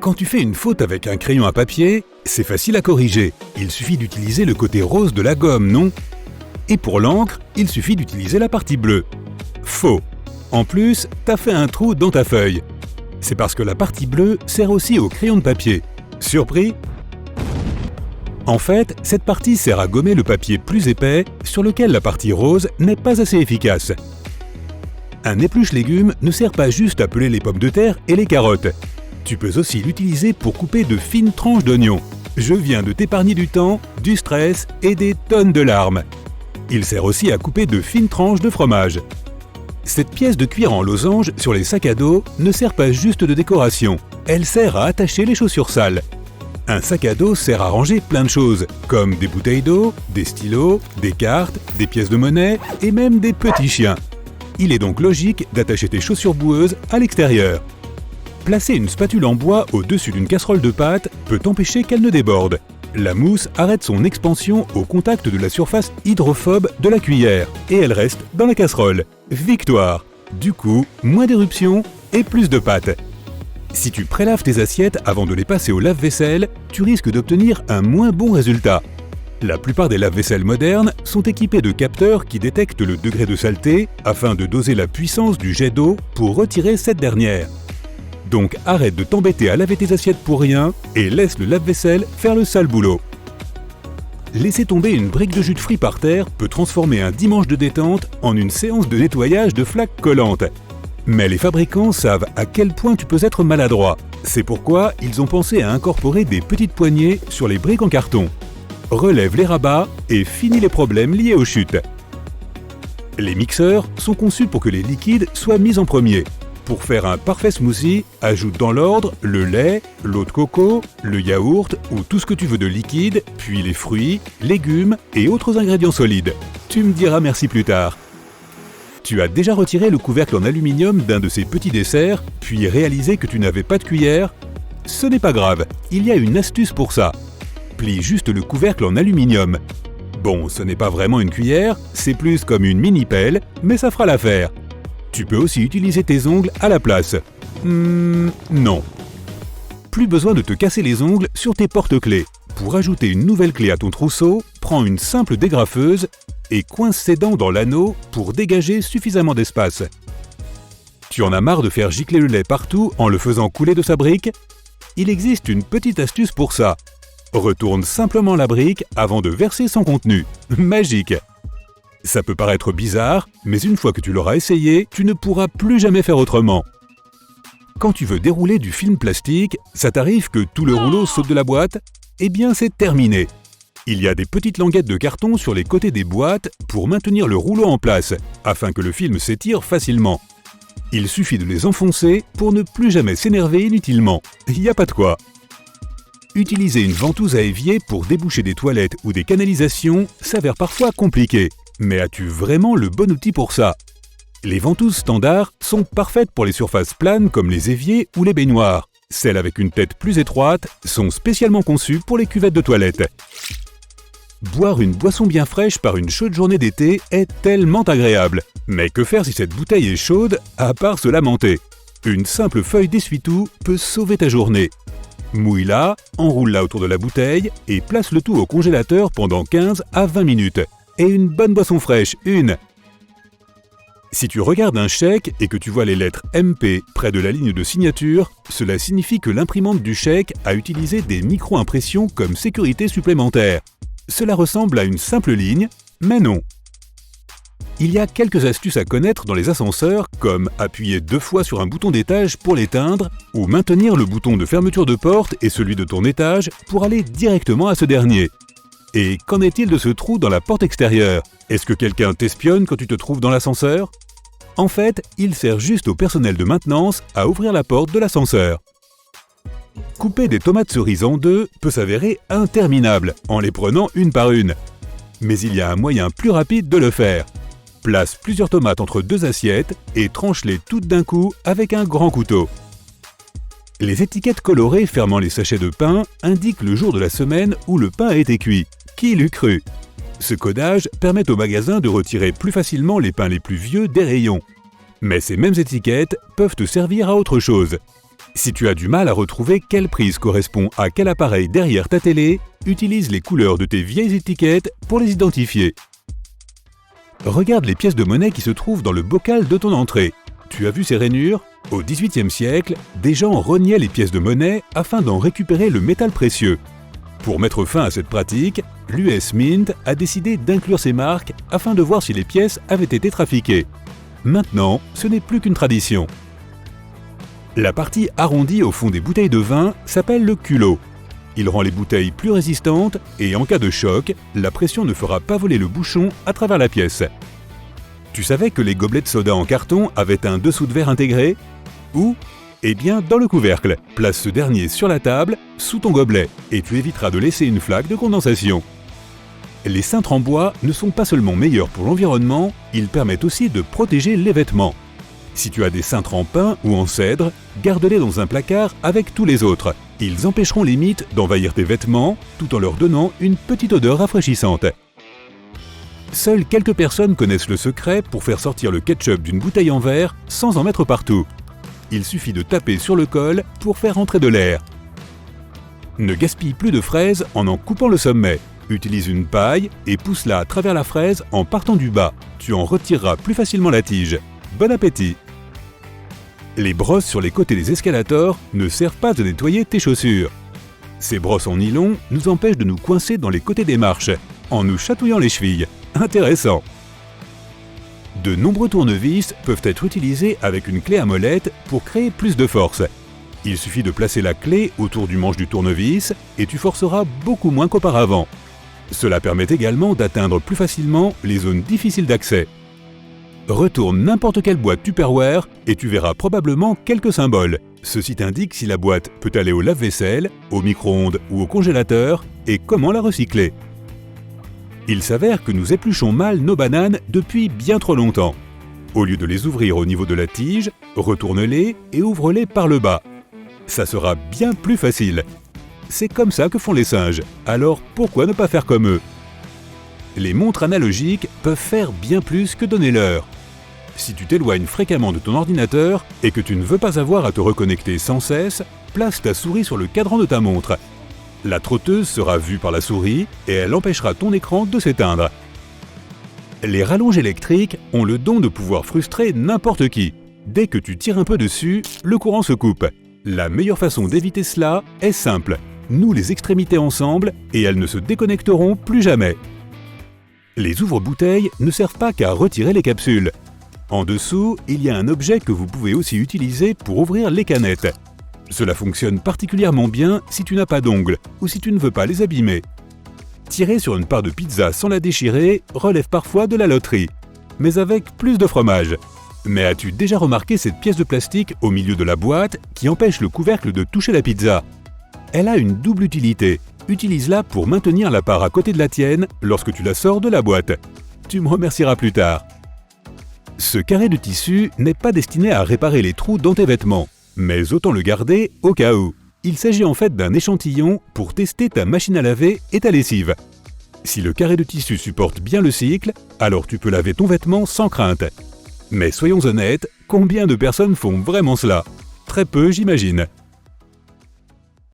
Quand tu fais une faute avec un crayon à papier, c'est facile à corriger. Il suffit d'utiliser le côté rose de la gomme, non? Et pour l'encre, il suffit d'utiliser la partie bleue. Faux. En plus, t'as fait un trou dans ta feuille. C'est parce que la partie bleue sert aussi au crayon de papier. Surpris? En fait, cette partie sert à gommer le papier plus épais sur lequel la partie rose n'est pas assez efficace. Un épluche légumes ne sert pas juste à peler les pommes de terre et les carottes. Tu peux aussi l'utiliser pour couper de fines tranches d'oignons. Je viens de t'épargner du temps, du stress et des tonnes de larmes. Il sert aussi à couper de fines tranches de fromage. Cette pièce de cuir en losange sur les sacs à dos ne sert pas juste de décoration, elle sert à attacher les chaussures sales. Un sac à dos sert à ranger plein de choses, comme des bouteilles d'eau, des stylos, des cartes, des pièces de monnaie et même des petits chiens. Il est donc logique d'attacher tes chaussures boueuses à l'extérieur. Placer une spatule en bois au-dessus d'une casserole de pâte peut empêcher qu'elle ne déborde. La mousse arrête son expansion au contact de la surface hydrophobe de la cuillère et elle reste dans la casserole. Victoire! Du coup, moins d'éruptions et plus de pâte. Si tu prélaves tes assiettes avant de les passer au lave-vaisselle, tu risques d'obtenir un moins bon résultat. La plupart des lave-vaisselles modernes sont équipés de capteurs qui détectent le degré de saleté afin de doser la puissance du jet d'eau pour retirer cette dernière. Donc arrête de t'embêter à laver tes assiettes pour rien et laisse le lave-vaisselle faire le sale boulot. Laisser tomber une brique de jus de fruits par terre peut transformer un dimanche de détente en une séance de nettoyage de flaques collantes. Mais les fabricants savent à quel point tu peux être maladroit. C'est pourquoi ils ont pensé à incorporer des petites poignées sur les briques en carton. Relève les rabats et finis les problèmes liés aux chutes. Les mixeurs sont conçus pour que les liquides soient mis en premier. Pour faire un parfait smoothie, ajoute dans l'ordre le lait, l'eau de coco, le yaourt ou tout ce que tu veux de liquide, puis les fruits, légumes et autres ingrédients solides. Tu me diras merci plus tard. Tu as déjà retiré le couvercle en aluminium d'un de ces petits desserts, puis réalisé que tu n'avais pas de cuillère? Ce n'est pas grave, il y a une astuce pour ça. Plie juste le couvercle en aluminium. Bon, ce n'est pas vraiment une cuillère, c'est plus comme une mini-pelle, mais ça fera l'affaire. Tu peux aussi utiliser tes ongles à la place. Non. Plus besoin de te casser les ongles sur tes porte-clés. Pour ajouter une nouvelle clé à ton trousseau, prends une simple dégrafeuse et coince ses dents dans l'anneau pour dégager suffisamment d'espace. Tu en as marre de faire gicler le lait partout en le faisant couler de sa brique? Il existe une petite astuce pour ça. Retourne simplement la brique avant de verser son contenu. Magique! Ça peut paraître bizarre, mais une fois que tu l'auras essayé, tu ne pourras plus jamais faire autrement. Quand tu veux dérouler du film plastique, ça t'arrive que tout le rouleau saute de la boîte? Eh bien, c'est terminé. Il y a des petites languettes de carton sur les côtés des boîtes pour maintenir le rouleau en place, afin que le film s'étire facilement. Il suffit de les enfoncer pour ne plus jamais s'énerver inutilement. Y a pas de quoi. Utiliser une ventouse à évier pour déboucher des toilettes ou des canalisations s'avère parfois compliqué. Mais as-tu vraiment le bon outil pour ça? Les ventouses standards sont parfaites pour les surfaces planes comme les éviers ou les baignoires. Celles avec une tête plus étroite sont spécialement conçues pour les cuvettes de toilette. Boire une boisson bien fraîche par une chaude journée d'été est tellement agréable. Mais que faire si cette bouteille est chaude, à part se lamenter? Une simple feuille d'essuie-tout peut sauver ta journée. Mouille-la, enroule-la autour de la bouteille et place le tout au congélateur pendant 15 à 20 minutes. Et une bonne boisson fraîche, une! Si tu regardes un chèque et que tu vois les lettres MP près de la ligne de signature, cela signifie que l'imprimante du chèque a utilisé des micro-impressions comme sécurité supplémentaire. Cela ressemble à une simple ligne, mais non. Il y a quelques astuces à connaître dans les ascenseurs, comme appuyer 2 fois sur un bouton d'étage pour l'éteindre, ou maintenir le bouton de fermeture de porte et celui de ton étage pour aller directement à ce dernier. Et qu'en est-il de ce trou dans la porte extérieure? Est-ce que quelqu'un t'espionne quand tu te trouves dans l'ascenseur? En fait, il sert juste au personnel de maintenance à ouvrir la porte de l'ascenseur. Couper des tomates cerises en deux peut s'avérer interminable en les prenant une par une. Mais il y a un moyen plus rapide de le faire. Place plusieurs tomates entre 2 assiettes et tranche-les toutes d'un coup avec un grand couteau. Les étiquettes colorées fermant les sachets de pain indiquent le jour de la semaine où le pain a été cuit. Qui l'eût cru? Ce codage permet au magasin de retirer plus facilement les pains les plus vieux des rayons. Mais ces mêmes étiquettes peuvent te servir à autre chose. Si tu as du mal à retrouver quelle prise correspond à quel appareil derrière ta télé, utilise les couleurs de tes vieilles étiquettes pour les identifier. Regarde les pièces de monnaie qui se trouvent dans le bocal de ton entrée. Tu as vu ces rainures? Au XVIIIe siècle, des gens rognaient les pièces de monnaie afin d'en récupérer le métal précieux. Pour mettre fin à cette pratique, l'US Mint a décidé d'inclure ces marques afin de voir si les pièces avaient été trafiquées. Maintenant, ce n'est plus qu'une tradition. La partie arrondie au fond des bouteilles de vin s'appelle le culot. Il rend les bouteilles plus résistantes et en cas de choc, la pression ne fera pas voler le bouchon à travers la pièce. Tu savais que les gobelets de soda en carton avaient un dessous de verre intégré? Où? Eh bien, dans le couvercle. Place ce dernier sur la table, sous ton gobelet, et tu éviteras de laisser une flaque de condensation. Les cintres en bois ne sont pas seulement meilleurs pour l'environnement, ils permettent aussi de protéger les vêtements. Si tu as des cintres en pin ou en cèdre, garde-les dans un placard avec tous les autres. Ils empêcheront les mites d'envahir tes vêtements tout en leur donnant une petite odeur rafraîchissante. Seules quelques personnes connaissent le secret pour faire sortir le ketchup d'une bouteille en verre sans en mettre partout. Il suffit de taper sur le col pour faire entrer de l'air. Ne gaspille plus de fraises en coupant le sommet. Utilise une paille et pousse-la à travers la fraise en partant du bas. Tu en retireras plus facilement la tige. Bon appétit! Les brosses sur les côtés des escalators ne servent pas à nettoyer tes chaussures. Ces brosses en nylon nous empêchent de nous coincer dans les côtés des marches, en nous chatouillant les chevilles. Intéressant! De nombreux tournevis peuvent être utilisés avec une clé à molette pour créer plus de force. Il suffit de placer la clé autour du manche du tournevis et tu forceras beaucoup moins qu'auparavant. Cela permet également d'atteindre plus facilement les zones difficiles d'accès. Retourne n'importe quelle boîte Tupperware et tu verras probablement quelques symboles. Ceci t'indique si la boîte peut aller au lave-vaisselle, au micro-ondes ou au congélateur et comment la recycler. Il s'avère que nous épluchons mal nos bananes depuis bien trop longtemps. Au lieu de les ouvrir au niveau de la tige, retourne-les et ouvre-les par le bas. Ça sera bien plus facile. C'est comme ça que font les singes, alors pourquoi ne pas faire comme eux? Les montres analogiques peuvent faire bien plus que donner l'heure. Si tu t'éloignes fréquemment de ton ordinateur et que tu ne veux pas avoir à te reconnecter sans cesse, place ta souris sur le cadran de ta montre. La trotteuse sera vue par la souris et elle empêchera ton écran de s'éteindre. Les rallonges électriques ont le don de pouvoir frustrer n'importe qui. Dès que tu tires un peu dessus, le courant se coupe. La meilleure façon d'éviter cela est simple. Noue les extrémités ensemble et elles ne se déconnecteront plus jamais. Les ouvre-bouteilles ne servent pas qu'à retirer les capsules. En dessous, il y a un objet que vous pouvez aussi utiliser pour ouvrir les canettes. Cela fonctionne particulièrement bien si tu n'as pas d'ongles ou si tu ne veux pas les abîmer. Tirer sur une part de pizza sans la déchirer relève parfois de la loterie, mais avec plus de fromage. Mais as-tu déjà remarqué cette pièce de plastique au milieu de la boîte qui empêche le couvercle de toucher la pizza? Elle a une double utilité. Utilise-la pour maintenir la part à côté de la tienne lorsque tu la sors de la boîte. Tu me remercieras plus tard. Ce carré de tissu n'est pas destiné à réparer les trous dans tes vêtements, mais autant le garder au cas où. Il s'agit en fait d'un échantillon pour tester ta machine à laver et ta lessive. Si le carré de tissu supporte bien le cycle, alors tu peux laver ton vêtement sans crainte. Mais soyons honnêtes, combien de personnes font vraiment cela? Très peu, j'imagine.